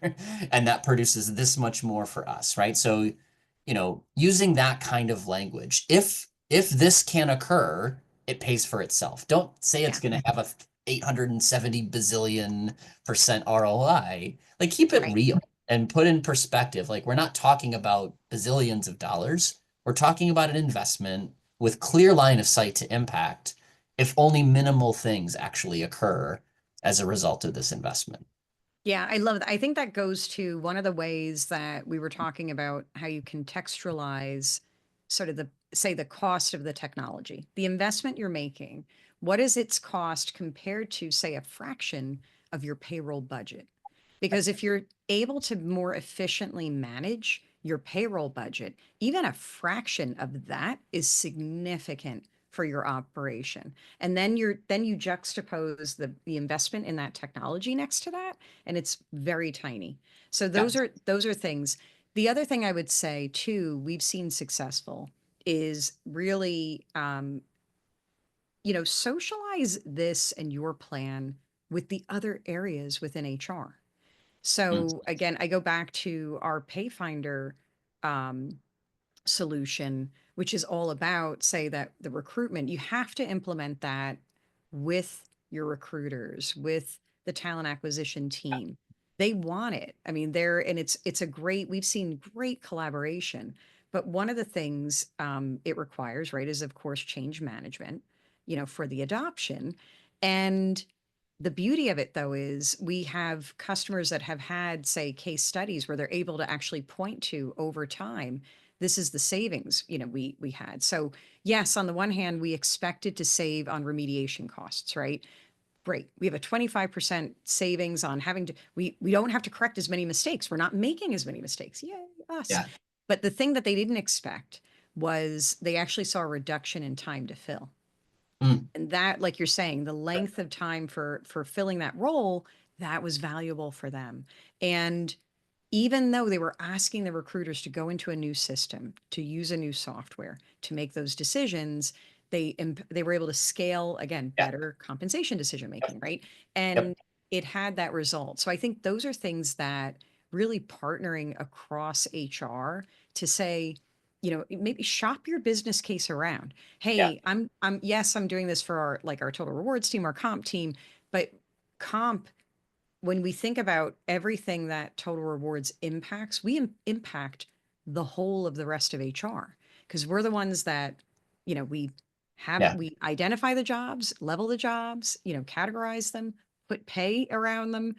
Speaker 2: and that produces this much more for us, right? So, using that kind of language, if this can occur, it pays for itself. Don't say it's
Speaker 1: Yeah.
Speaker 2: going to have a 870 bazillion% ROI. Like, keep it
Speaker 1: Right.
Speaker 2: real and put in perspective. Like, we're not talking about bazillions of dollars. We're talking about an investment with clear line of sight to impact if only minimal things actually occur as a result of this investment.
Speaker 1: Yeah, I love that. I think that goes to one of the ways that we were talking about how you contextualize sort of say the cost of the technology, the investment you're making. What is its cost compared to, say, a fraction of your payroll budget? Because if you're able to more efficiently manage your payroll budget, even a fraction of that is significant for your operation. And then you juxtapose the investment in that technology next to that, and it's very tiny. So
Speaker 2: Yeah,
Speaker 1: those are things. The other thing I would say too, we've seen successful is really socialize this and your plan with the other areas within HR.
Speaker 2: mm,
Speaker 1: So again, I go back to our Payfinder um, solution, which is all about, say, that the recruitment, you have to implement that with your recruiters, with the talent acquisition team. They want it. I mean, and it's a great, we've seen great collaboration. But one of the things it requires, right, is of course change management, for the adoption. And the beauty of it, though, is we have customers that have had, say, case studies where they're able to actually point to over time, this is the savings, we had. So yes, on the one hand, we expected to save on remediation costs, right? Great. We have a 25% savings on having to, we don't have to correct as many mistakes. We're not making as many mistakes. Yay, us.
Speaker 2: yeah,
Speaker 1: But the thing that they didn't expect was they actually saw a reduction in time to fill.
Speaker 2: mm,
Speaker 1: And that, like you're saying, the length of time for filling that role, that was valuable for them. And even though they were asking the recruiters to go into a new system, to use a new software, to make those decisions, they were able to scale again
Speaker 2: yeah,
Speaker 1: better compensation decision
Speaker 2: yep,
Speaker 1: making, right?
Speaker 2: yep,
Speaker 1: And it had that result. So I think those are things that really partnering across HR to say, maybe shop your business case around.
Speaker 2: yeah,
Speaker 1: Hey, I'm yes, I'm doing this for our total rewards team, our comp team, but comp, when we think about everything that total rewards impacts, we impact the whole of the rest of HR because we're the ones that, we
Speaker 2: yeah,
Speaker 1: we identify the jobs, level the jobs, categorize them, put pay around them,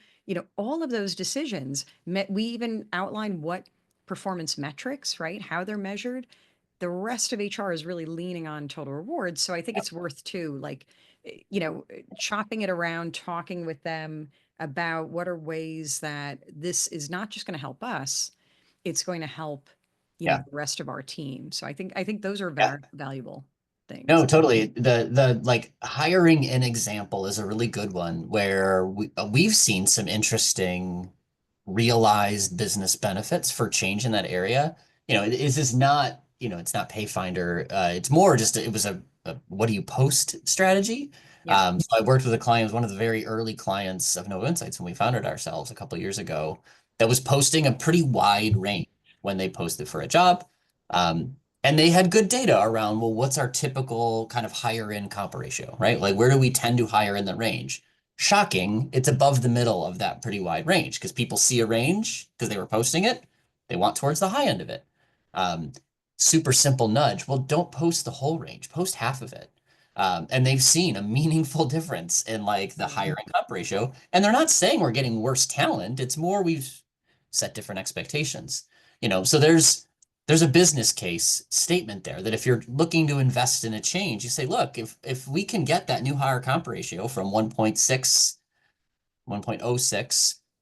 Speaker 1: all of those decisions. We even outline what performance metrics, right? How they're measured. The rest of HR is really leaning on total rewards. So I think it's worth too, like, chopping it around, talking with them about what are ways that this is not just going to help us, it's going to help,
Speaker 2: yeah.
Speaker 1: the rest of our team. So I think those are
Speaker 2: Yeah.
Speaker 1: valuable things.
Speaker 2: No, totally. The like hiring an example is a really good one where we've seen some interesting realized business benefits for change in that area. This is not, it's not Payfinder. It's more just it was a what do you post strategy.
Speaker 1: Yeah.
Speaker 2: So I worked with a client, it was one of the very early clients of Novo Insights when we founded ourselves a couple of years ago, that was posting a pretty wide range when they posted for a job. Um, and they had good data around, well, what's our typical kind of higher in comp ratio, right? Like, where do we tend to hire in the range? Shocking, it's above the middle of that pretty wide range because people see a range because they were posting it. They want towards the high end of it. Um, Super simple nudge. Well, don't post the whole range, post half of it. And they've seen a meaningful difference in like the higher in comp ratio. And they're not saying we're getting worse talent. It's more we've set different expectations. So there's a business case statement there that if you're looking to invest in a change, you say, look, if we can get that new higher comp ratio from 1.06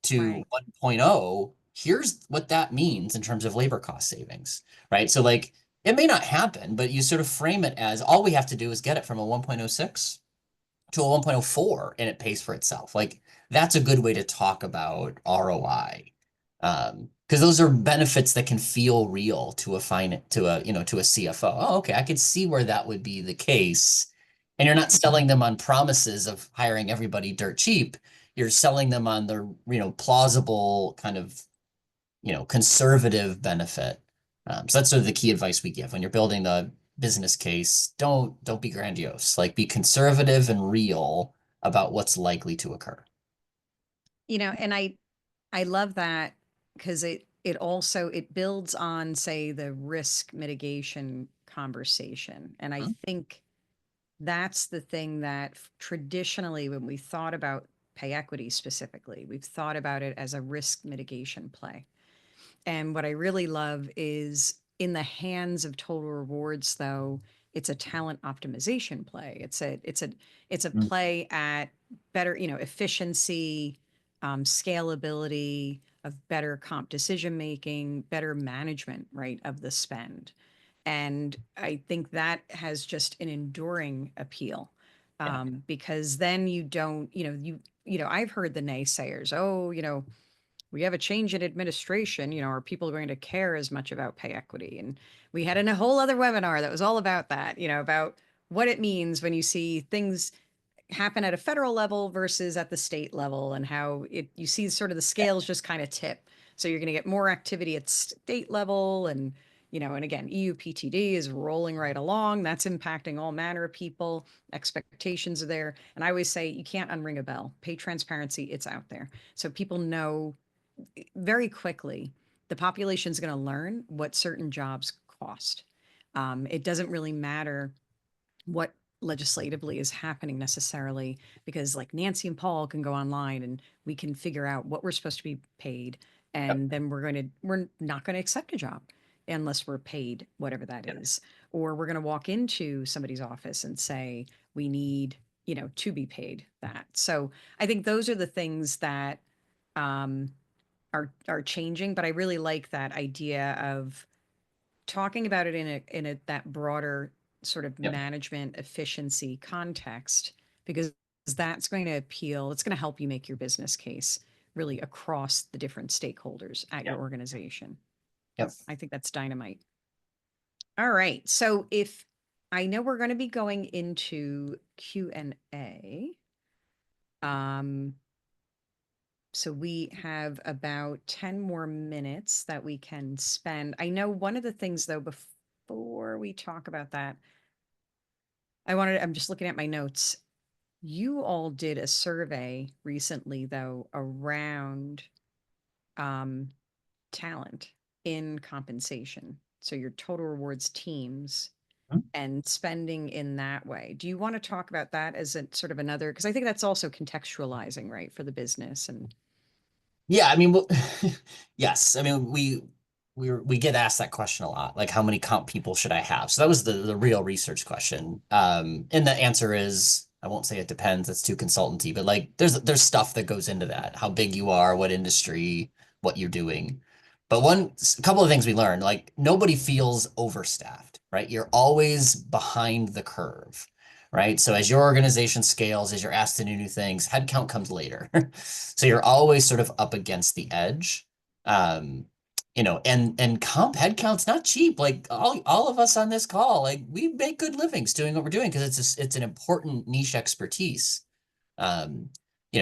Speaker 2: to
Speaker 1: Right.
Speaker 2: 1.0, here's what that means in terms of labor cost savings, right? So like it may not happen, but you sort of frame it as all we have to do is get it from a 1.06 to a 1.04 and it pays for itself. Like that's a good way to talk about ROI. Because those are benefits that can feel real to to a CFO. Oh, okay, I could see where that would be the case. And you're not selling them on promises of hiring everybody dirt cheap. You're selling them on the, plausible kind of, conservative benefit. So that's sort of the key advice we give when you're building the business case. Don't be grandiose. Like be conservative and real about what's likely to occur.
Speaker 1: And I love that because it also it builds on, say, the risk mitigation conversation. And I
Speaker 2: Mhm.
Speaker 1: think that's the thing that traditionally, when we thought about pay equity specifically, we've thought about it as a risk mitigation play. And what I really love is in the hands of total rewards, though, it's a talent optimization play. It's a
Speaker 2: Mm.
Speaker 1: play at better, efficiency, scalability, of better comp decision making, better management, right, of the spend. And I think that has just an enduring appeal,
Speaker 2: Yeah.
Speaker 1: because then you don't, I've heard the naysayers, oh, we have a change in administration, are people going to care as much about pay equity? And we had a whole other webinar that was all about that, about what it means when you see things happen at a federal level versus at the state level, and how you see sort of the scales just kind of tip. So you're going to get more activity at state level, and again, EU PTD is rolling right along. That's impacting all manner of people. Expectations are there. And I always say you can't unring a bell. Pay transparency, it's out there. So people know very quickly, the population is going to learn what certain jobs cost. It doesn't really matter what legislatively is happening necessarily, because like Nancy and Paul can go online and we can figure out what we're supposed to be paid,
Speaker 2: Yep.
Speaker 1: and then we're not going to accept a job unless we're paid whatever that
Speaker 2: Yep.
Speaker 1: is. Or we're going to walk into somebody's office and say we need, to be paid that. So I think those are the things that um are changing, but I really like that idea of talking about it in a that broader sort of
Speaker 2: Yep.
Speaker 1: management efficiency context, because that's going to appeal. It's going to help you make your business case really across the different stakeholders at your
Speaker 2: Yep.
Speaker 1: organization.
Speaker 2: Yep.
Speaker 1: I think that's dynamite. All right. So if I know we're going to be going into Q&A, um, so we have about 10 more minutes that we can spend. I know one of the things, though, before we talk about that, I'm just looking at my notes. You all did a survey recently, though, around um, talent in compensation. So your total rewards teams
Speaker 2: Mhm.
Speaker 1: and spending in that way. Do you want to talk about that as a sort of another? Because I think that's also contextualizing, right, for the business and.
Speaker 2: Yeah, I mean, yes. I mean, we get asked that question a lot, like how many comp people should I have? So that was the real research question. And the answer is, I won't say it depends, that's too consultancy, but like there's stuff that goes into that, how big you are, what industry, what you're doing. But a couple of things we learned, like nobody feels overstaffed, right? You're always behind the curve, right? So as your organization scales, as you're asked to do new things, headcount comes later. So you're always sort of up against the edge. Um, and comp headcount's not cheap. Like all of us on this call, like we make good livings doing what we're doing because it's an important niche expertise. Um,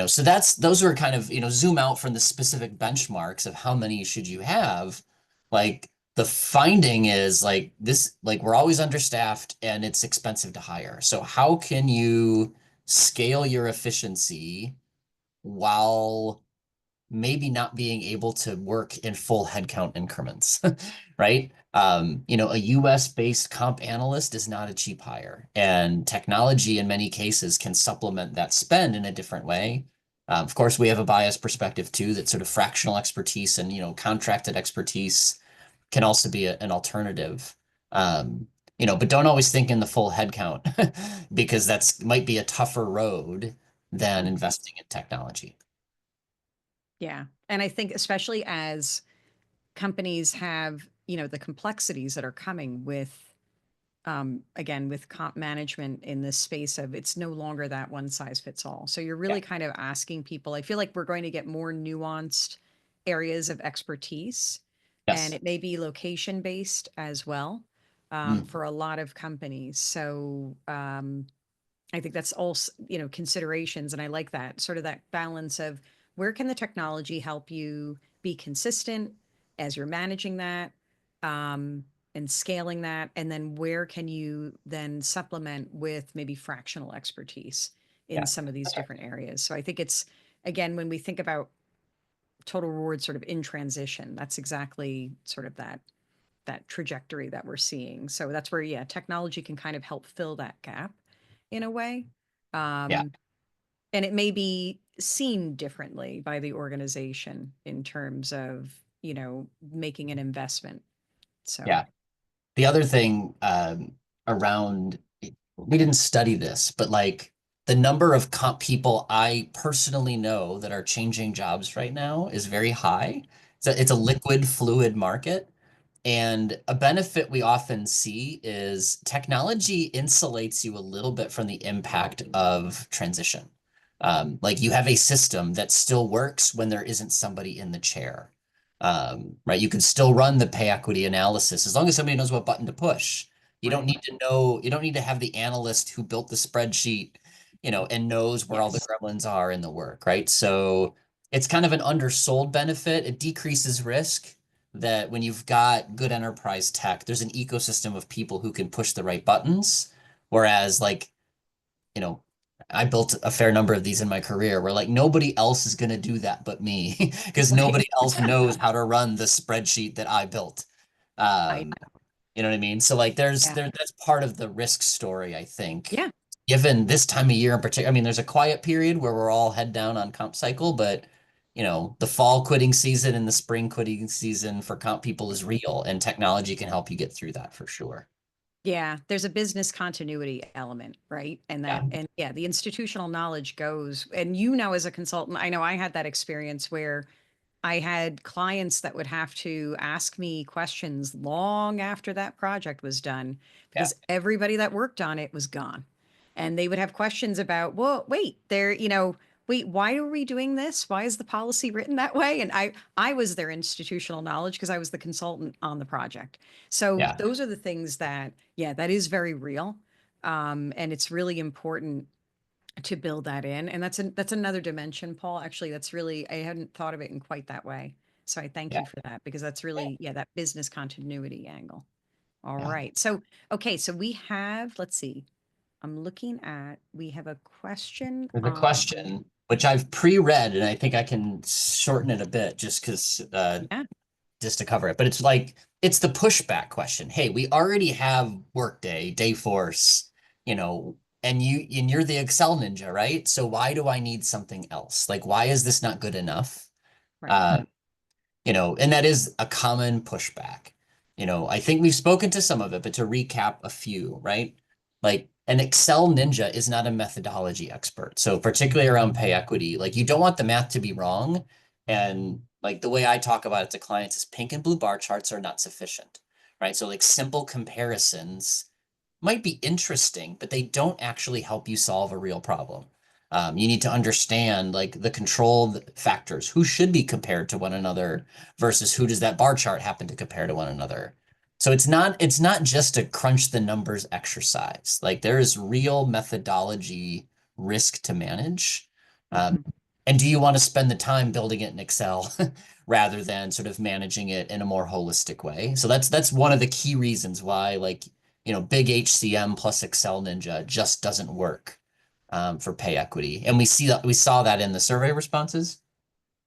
Speaker 2: so those are kind of, zoom out from the specific benchmarks of how many should you have. Like the finding is like this, like we're always understaffed and it's expensive to hire. So how can you scale your efficiency while maybe not being able to work in full headcount increments, right? A US-based comp analyst is not a cheap hire, and technology in many cases can supplement that spend in a different way. Of course, we have a bias perspective too, that sort of fractional expertise and contracted expertise can also be an alternative. But don't always think in the full headcount because that's might be a tougher road than
Speaker 1: Mhm.
Speaker 2: investing in technology.
Speaker 1: Yeah. And I think especially as companies have, the complexities that are coming with, again, with comp management in this space of it's no longer that one size fits all. So you're
Speaker 2: Yeah.
Speaker 1: really kind of asking people, I feel like we're going to get more nuanced areas of expertise, and
Speaker 2: Yes.
Speaker 1: it may be location based as well,
Speaker 2: Mm.
Speaker 1: for a lot of companies. So, I think that's all, considerations. And I like that sort of that balance of where can the technology help you be consistent as you're managing that, and scaling that. And then where can you then supplement with maybe fractional expertise in
Speaker 2: Yeah.
Speaker 1: some of these different areas. So I think it's, again, when we think about total reward sort of in transition, that's exactly sort of that trajectory that we're seeing. So that's where, yeah, technology can kind of help fill that gap in a way.
Speaker 2: Yeah.
Speaker 1: Um, and it may be seen differently by the organization in terms of, making an investment. So,
Speaker 2: Yeah. The other thing around, we didn't study this, but like the number of comp people I personally know that are changing jobs right now is very high. It's a liquid, fluid market. And a benefit we often see is technology insulates you a little bit from the impact of transition. Like you have a system that still works when there isn't somebody in the chair. Right? You can still run the pay equity analysis as long as somebody knows what button to push. You don't
Speaker 1: right.
Speaker 2: need to know, you don't need to have the analyst who built the spreadsheet, and knows where all the
Speaker 1: Yes.
Speaker 2: gremlins are in the work, right? So it's kind of an undersold benefit. It decreases risk that when you've got good enterprise tech, there's an ecosystem of people who can push the right buttons. Whereas, like, you know, I built a fair number of these in my career where like nobody else is going to do that but me because nobody
Speaker 1: Right.
Speaker 2: else knows how to run the spreadsheet that I built.
Speaker 1: I,
Speaker 2: Um, you know what I mean? So like
Speaker 1: yeah.
Speaker 2: that's part of the risk story, I think.
Speaker 1: Yeah.
Speaker 2: Given this time of year in particular, I mean, there's a quiet period where we're all head down on comp cycle, but the fall quitting season and the spring quitting season for comp people is real, and technology can help you get through that for sure.
Speaker 1: Yeah, there's a business continuity element, right? And
Speaker 2: Yeah,
Speaker 1: and yeah, the institutional knowledge goes, and as a consultant, I know I had that experience where I had clients that would have to ask me questions long after that project was done
Speaker 2: yeah,
Speaker 1: because everybody that worked on it was gone. And they would have questions about, well, wait, wait, why are we doing this? Why is the policy written that way? And I was their institutional knowledge because I was the consultant on the project. So
Speaker 2: yeah,
Speaker 1: those are the things that, yeah, that is very real. And it's really important to build that in. And that's another dimension, Paul. Actually, that's really, I hadn't thought of it in quite that way. So I thank
Speaker 2: yeah,
Speaker 1: you for that because that's really, yeah, that business continuity angle. All
Speaker 2: yeah.
Speaker 1: right. So, okay. So we have, let's see, we have a question
Speaker 2: The
Speaker 1: on,
Speaker 2: question, which I've pre-read, and I think I can shorten it a bit just because
Speaker 1: yeah,
Speaker 2: just to cover it. But it's like it's the pushback question. Hey, we already have Workday, Dayforce, and you're the Excel ninja, right? So why do I need something else? Like, why is this not good enough?
Speaker 1: right.
Speaker 2: Uh, and that is a common pushback. I think we've spoken to some of it, but to recap a few, right? Like an Excel ninja is not a methodology expert. So particularly around pay equity, like you don't want the math to be wrong. And like the way I talk about it to clients is pink and blue bar charts are not sufficient, right? So like simple comparisons might be interesting, but they don't actually help you solve a real problem. You need to understand like the control factors, who should be compared to one another versus who does that bar chart happen to compare to one another. So it's not just a crunch the numbers exercise. Like there is real methodology risk to manage. Um,
Speaker 1: Mhm.
Speaker 2: and do you want to spend the time building it in Excel rather than sort of managing it in a more holistic way? So that's one of the key reasons why like big HCM plus Excel Ninja just doesn't work for pay equity. And we saw that in the survey responses.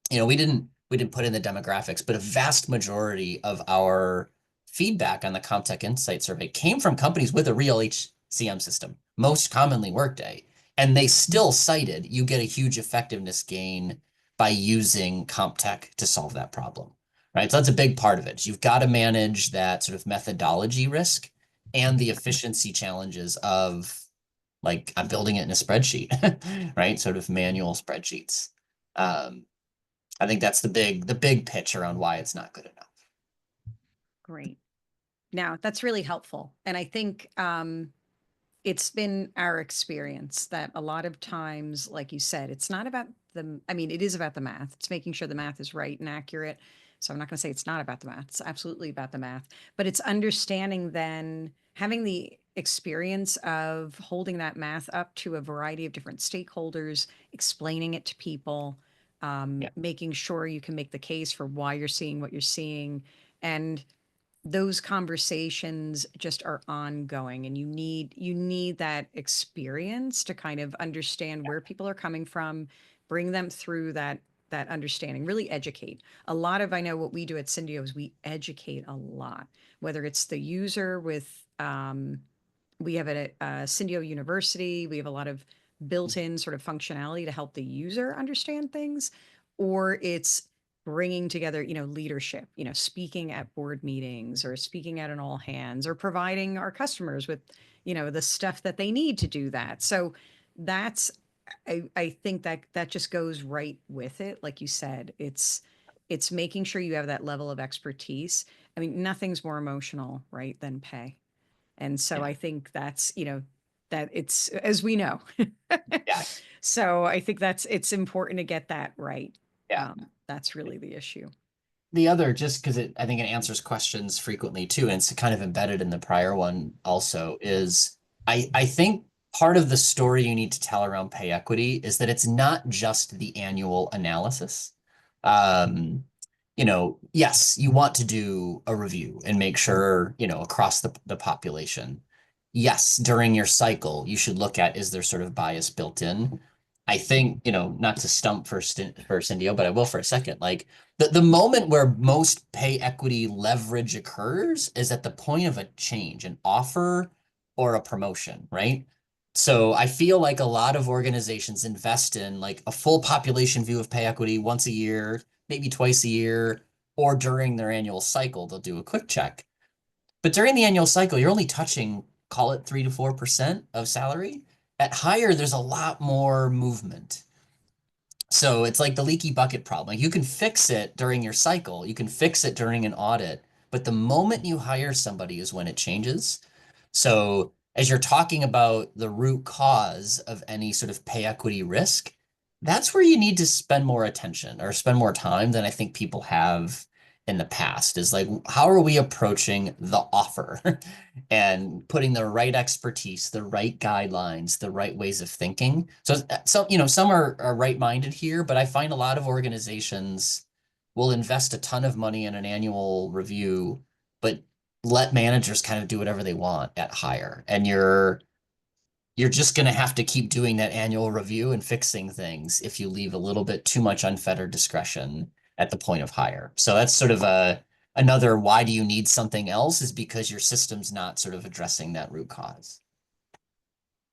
Speaker 2: We didn't put in the demographics, but a vast majority of our feedback on the CompTech Insight survey came from companies with a real HCM system, most commonly Workday. And they still cited you get a huge effectiveness gain by using CompTech to solve that problem, right? So that's a big part of it. You've got to manage that sort of methodology risk and the efficiency challenges of like I'm building it in a spreadsheet, right? Sort of manual spreadsheets. Um, I think that's the big pitch around why it's not good enough.
Speaker 1: Great. Now, that's really helpful. And I think it's been our experience that a lot of times, like you said, it's not about I mean, it is about the math. It's making sure the math is right and accurate. So I'm not going to say it's not about the math. It's absolutely about the math, but it's understanding then having the experience of holding that math up to a variety of different stakeholders, explaining it to people,
Speaker 2: Yeah.
Speaker 1: making sure you can make the case for why you're seeing what you're seeing. And those conversations just are ongoing, and you need that experience to kind of understand where people are coming from, bring them through that understanding, really educate. A lot of, I know what we do at Syndio is we educate a lot, whether it's the user with we have a Syndio University. We have a lot of built-in sort of functionality to help the user understand things, or it's bringing together, leadership, speaking at board meetings or speaking at an all hands or providing our customers with, the stuff that they need to do that. So that's, I think that just goes right with it. Like you said, it's making sure you have that level of expertise. I mean, nothing's more emotional, right, than pay. And so
Speaker 2: Yeah.
Speaker 1: I think that's, that it's, as we know.
Speaker 2: Yeah.
Speaker 1: So I think it's important to get that right.
Speaker 2: Yeah.
Speaker 1: That's really the issue.
Speaker 2: The other, just because I think it answers questions frequently too, and it's kind of embedded in the prior one also, is I think part of the story you need to tell around pay equity is that it's not just the annual analysis. Um, yes, you want to do a review and make sure, across the population. Yes, during your cycle, you should look at, is there sort of bias built in? I think, not to stump for Syndio, but I will for a second. Like the moment where most pay equity leverage occurs is at the point of a change, an offer or a promotion, right? So I feel like a lot of organizations invest in like a full population view of pay equity once a year, maybe twice a year, or during their annual cycle, they'll do a quick check. But during the annual cycle, you're only touching, call it 3 to 4% of salary. At higher, there's a lot more movement. So it's like the leaky bucket problem. You can fix it during your cycle, you can fix it during an audit, but the moment you hire somebody is when it changes. So as you're talking about the root cause of any sort of pay equity risk, that's where you need to spend more attention or spend more time than I think people have in the past. Is like, how are we approaching the offer and putting the right expertise, the right guidelines, the right ways of thinking? So some are right-minded here, but I find a lot of organizations will invest a ton of money in an annual review, but let managers kind of do whatever they want at hire. And you're just going to have to keep doing that annual review and fixing things if you leave a little bit too much unfettered discretion at the point of hire. So that's sort of another why do you need something else, is because your system's not sort of addressing that root cause.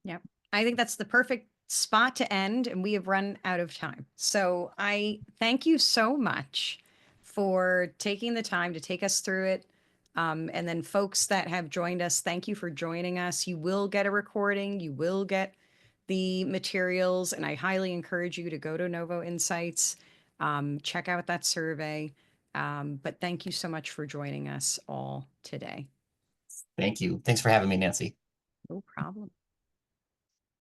Speaker 1: Yep. I think that's the perfect spot to end, and we have run out of time. So I thank you so much for taking the time to take us through it. And then folks that have joined us, thank you for joining us. You will get a recording, you will get the materials, and I highly encourage you to go to Novo Insights, check out that survey. But thank you so much for joining us all today.
Speaker 2: Thank you. Thanks for having me, Nancy.
Speaker 1: No problem.